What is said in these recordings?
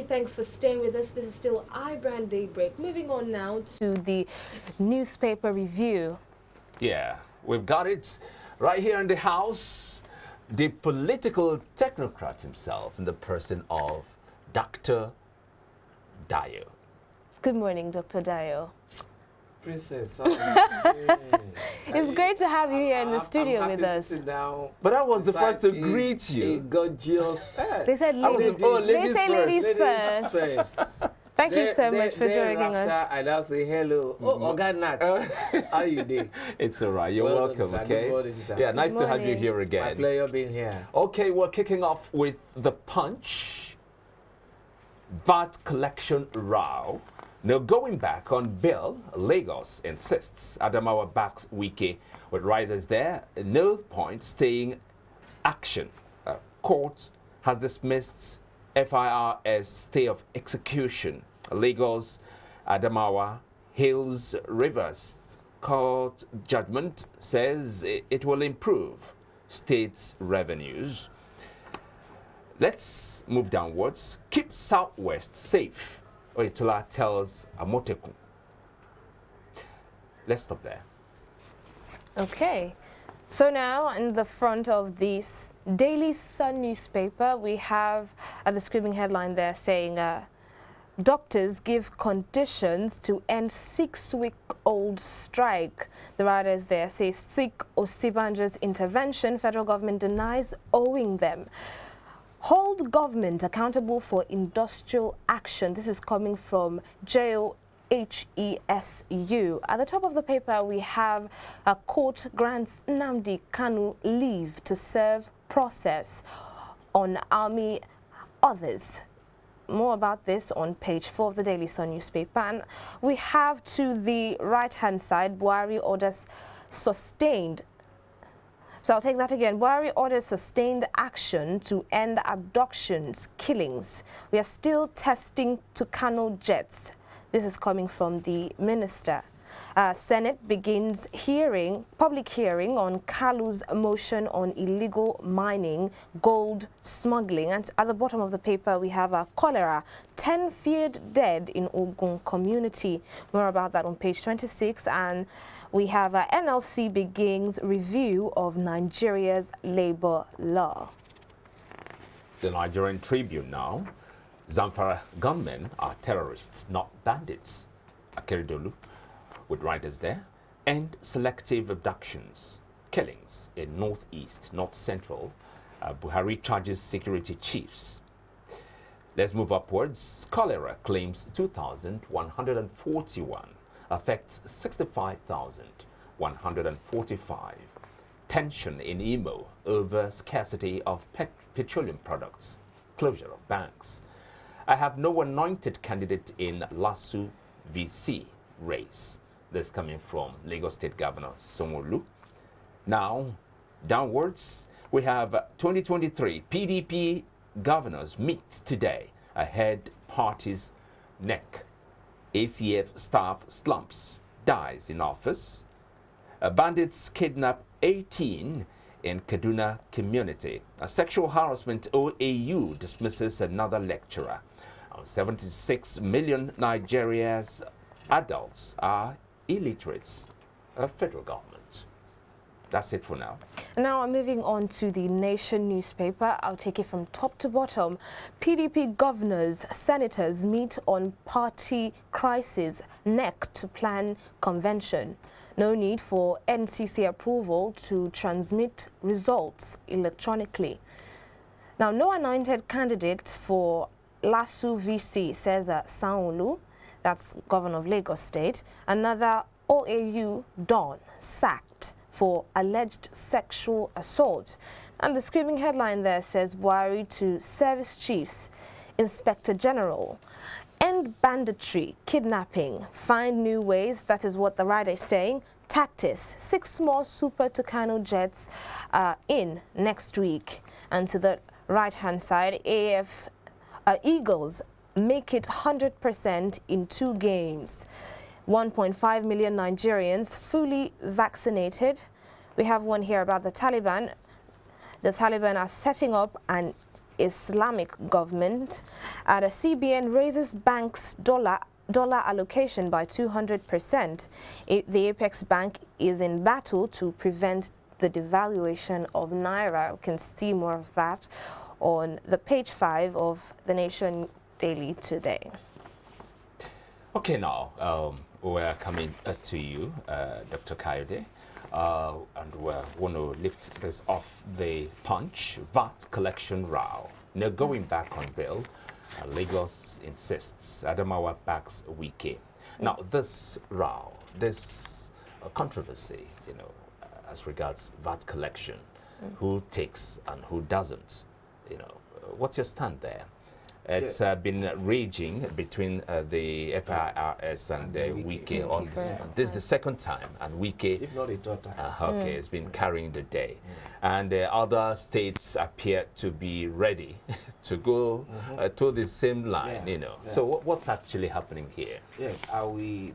thanks for staying with us. This is still iBrand Daybreak. Moving on now to the newspaper review. Yeah, we've got it right here in the house. The political technocrat himself in the person of Dr. Dayo. Good morning, Dr. Dayo. Princess, it's great to have you here in the studio with us. Down but I was the first to greet you. A gorgeous. They said ladies, they say ladies first. Thank you so much for joining us. I now say hello. Oh, God, Nat. How you doing? It's all right. You're Well welcome, done, okay? good morning, sir. Yeah, nice Good to have you morning. here My again. pleasure being here. Okay, we're kicking off with the Punch. VAT collection row. Now, going back on bill, Lagos insists. Adamawa backs Wike with riders there. No point staying action. Court has dismissed FIR's stay of execution. Lagos, Adamawa, Hills, Rivers. Court judgment says it will improve states' revenues. Let's move downwards. Keep Southwest safe. Oyetola tells Amoteku. Let's stop there. Okay. So now in the front of this Daily Sun newspaper, we have the screaming headline there saying, doctors give conditions to end 6-week-old strike. The writers there say seek Osibanjo's intervention. Federal government denies owing them. Hold government accountable for industrial action. This is coming from JOHESU. At the top of the paper, we have a court grants Nnamdi Kanu leave to serve process on army others. More about this on page 4 of the Daily Sun newspaper. And we have to the right-hand side, Buhari orders sustained. So I'll take that again. Buhari orders sustained action to end abductions, killings. We are still testing Tucano jets. This is coming from the minister. Senate begins public hearing on Kalu's motion on illegal mining, gold smuggling. And at the bottom of the paper, we have cholera, 10 feared dead in Ogun community. More about that on page 26. And we have NLC begins review of Nigeria's labor law. The Nigerian Tribune now. Zamfara gunmen are terrorists, not bandits. Akeredolu, with writers there. And selective abductions, killings in northeast, north central. Buhari charges security chiefs. Let's move upwards. Cholera claims 2,141. Affects 65,145. Tension in Imo over scarcity of petroleum products. Closure of banks. I have no anointed candidate in LASU VC race. This coming from Lagos State Governor Sanwo-Olu. Now, downwards, we have 2023 PDP governors meet today ahead party's neck. ACF staff slumps, dies in office. Bandits kidnap 18 in Kaduna community. A sexual harassment OAU dismisses another lecturer. 76 million Nigeria's adults are illiterates. Federal government. That's it for now. Now I'm moving on to the Nation newspaper. I'll take it from top to bottom. PDP governors, senators meet on party crisis, NEC to plan convention. No need for NCC approval to transmit results electronically. Now, no anointed candidate for LASU VC, says Sanwo-Olu, that's governor of Lagos State. Another OAU Don sacked for alleged sexual assault. And the screaming headline there says Buhari to service chiefs, Inspector General. End banditry, kidnapping, find new ways. That is what the writer is saying. Tactics, 6 small Super Tucano jets in next week. And to the right-hand side, Eagles make it 100% in 2 games. 1.5 million Nigerians fully vaccinated. We have one here about the Taliban. The Taliban are setting up an Islamic government. The CBN raises banks' dollar allocation by 200%. The Apex Bank is in battle to prevent the devaluation of Naira. You can see more of that on the page 5 of the Nation Daily today. Okay, now we're coming to you, Dr. Kayode, and we want to lift this off the Punch. VAT collection row. Now going back on bail, Lagos insists. Adamawa backs Wike. Now this row, this controversy, you know, as regards VAT collection, who takes and who doesn't, you know, what's your stand there? It's been raging between the FIRS and Wike. On this is the second time, and Wike, if not a third time, okay, has been carrying the day, and other states appear to be ready to go to the same line. You know, so what's actually happening here? Yes,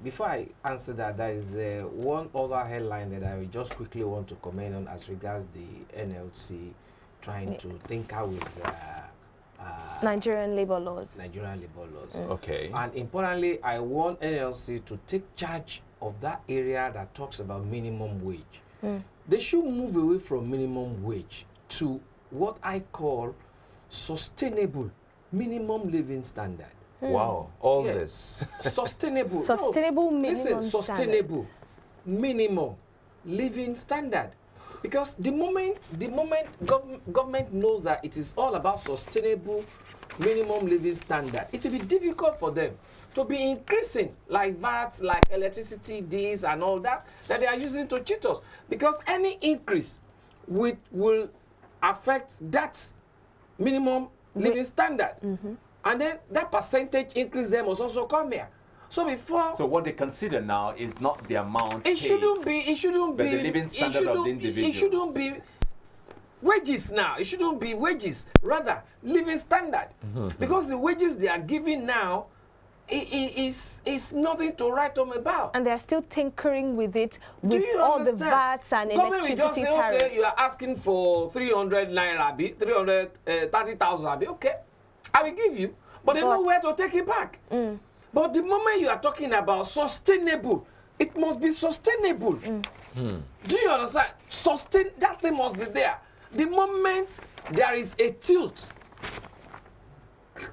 before I answer that, there is one other headline that I just quickly want to comment on as regards the NLC trying to tinker with. Nigerian labor laws. Okay. And importantly, I want NLC to take charge of that area that talks about minimum wage. They should move away from minimum wage to what I call sustainable minimum living standard. Wow, all this. Sustainable minimum listen, sustainable standards. minimum living standard. Because the moment government knows that it is all about sustainable minimum living standard, it will be difficult for them to be increasing like VAT, like electricity, this and all that they are using to cheat us. Because any increase will affect that minimum living standard. And then that percentage increase there must also come here. So what they consider now is not the amount it shouldn't be but the living standard of the individuals. It shouldn't be wages now. It shouldn't be wages, rather living standard. Because the wages they are giving now is nothing to write home about. And they are still tinkering with it with all the VATs and electricity just say, tariffs. okay, you are asking for 300 naira, 330,000, okay, I will give you, but they know where to take it back. But the moment you are talking about sustainable, it must be sustainable. Do you understand? That thing must be there. The moment there is a tilt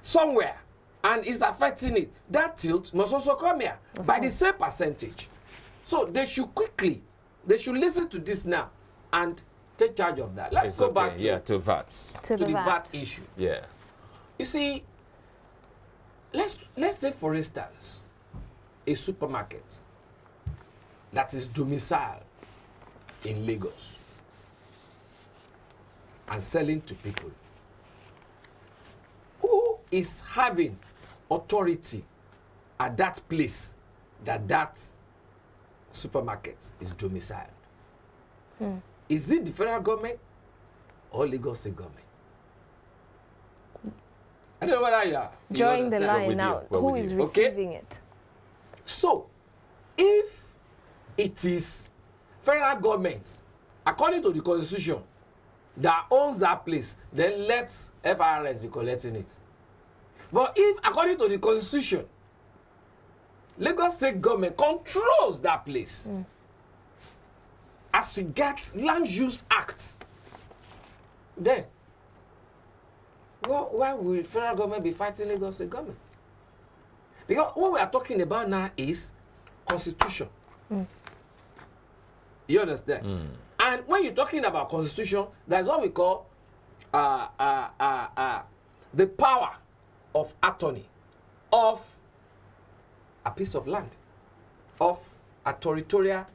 somewhere and is affecting it, that tilt must also come here by the same percentage. So they should listen to this now and take charge of that. Let's go back to VAT. To the VAT issue. Yeah. You see, let's take for instance a supermarket that is domiciled in Lagos and selling to people. Who is having authority at that place that supermarket is domiciled? Is it the federal government or Lagos State government? I don't know whether you are. Drawing the line now, who is receiving it? So, if it is federal government, according to the constitution, that owns that place, then let FIRS be collecting it. But if, according to the constitution, Lagos State government controls that place, as regards Land Use Act, then why will federal government be fighting Lagos State government? Because what we are talking about now is constitution. You understand? And when you're talking about constitution, that's what we call the power of attorney of a piece of land, of a territorial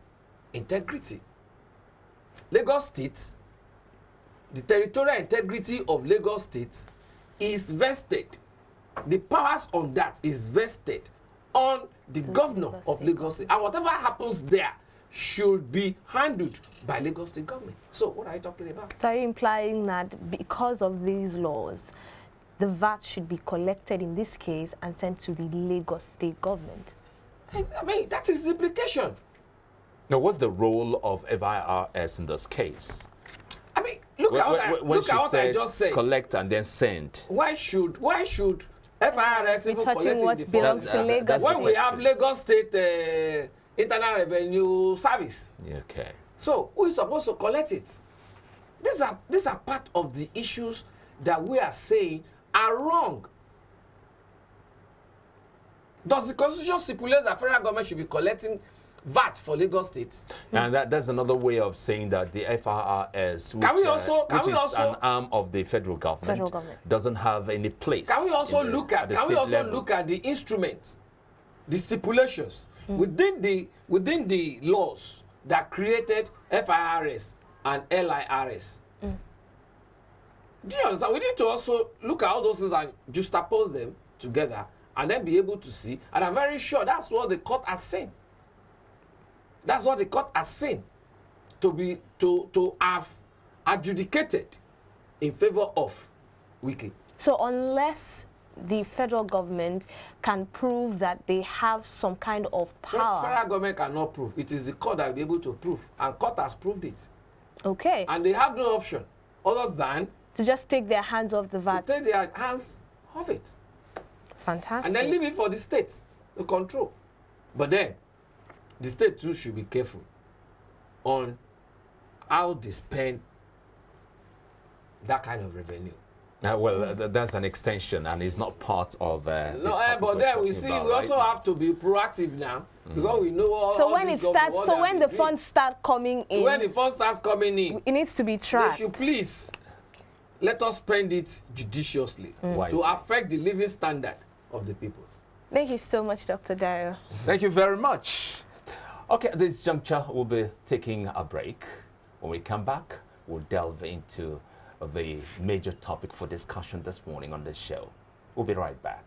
integrity. Lagos State, the territorial integrity of Lagos State is vested. The powers on that is vested on the governor of Lagos State. And whatever happens there should be handled by Lagos State government. So what are you talking about? So are you implying that because of these laws, the VAT should be collected in this case and sent to the Lagos State government? I mean, that is the implication. Now, what's the role of FIRS in this case? I mean, look at what when she I said just said. collect and then send. Why should FIRS even touching collect what in the belongs first to place? Lagos When we have question. Lagos State Internal Revenue Service? Okay. So who is supposed to collect it? These are part of the issues that we are saying are wrong. Does the Constitution stipulate that federal government should be collecting VAT for Lagos State? And that's another way of saying that the FIRS, which, Can we also- is an arm of the federal government, doesn't have any place. Can we also look at the instruments, the stipulations within the laws that created FIRS and LIRS? Do you understand? We need to also look at all those things and juxtapose them together and then be able to see. And I'm very sure that's what the court has seen. That's what the court has seen to have adjudicated in favor of Wike. So unless the federal government can prove that they have some kind of power. Federal government cannot prove. It is the court that will be able to prove. And court has proved it. Okay. And they have no option other than To just take their hands off the to VAT. take their hands off it. Fantastic. And then leave it for the states to control. But then, the state too should be careful on how they spend that kind of revenue. That's an extension, and it's not part of. The No, topic but we're then we talking see about, we right? also have to be proactive now because we know all. So all when these it government- starts, what so they when are the doing. funds start coming in, When the funds starts coming in, it needs to be they tracked. should please let us spend it judiciously Wisely. to affect the living standard of the people. Thank you so much, Dr. Dayo. Thank you very much. Okay, at this juncture, we'll be taking a break. When we come back, we'll delve into the major topic for discussion this morning on this show. We'll be right back.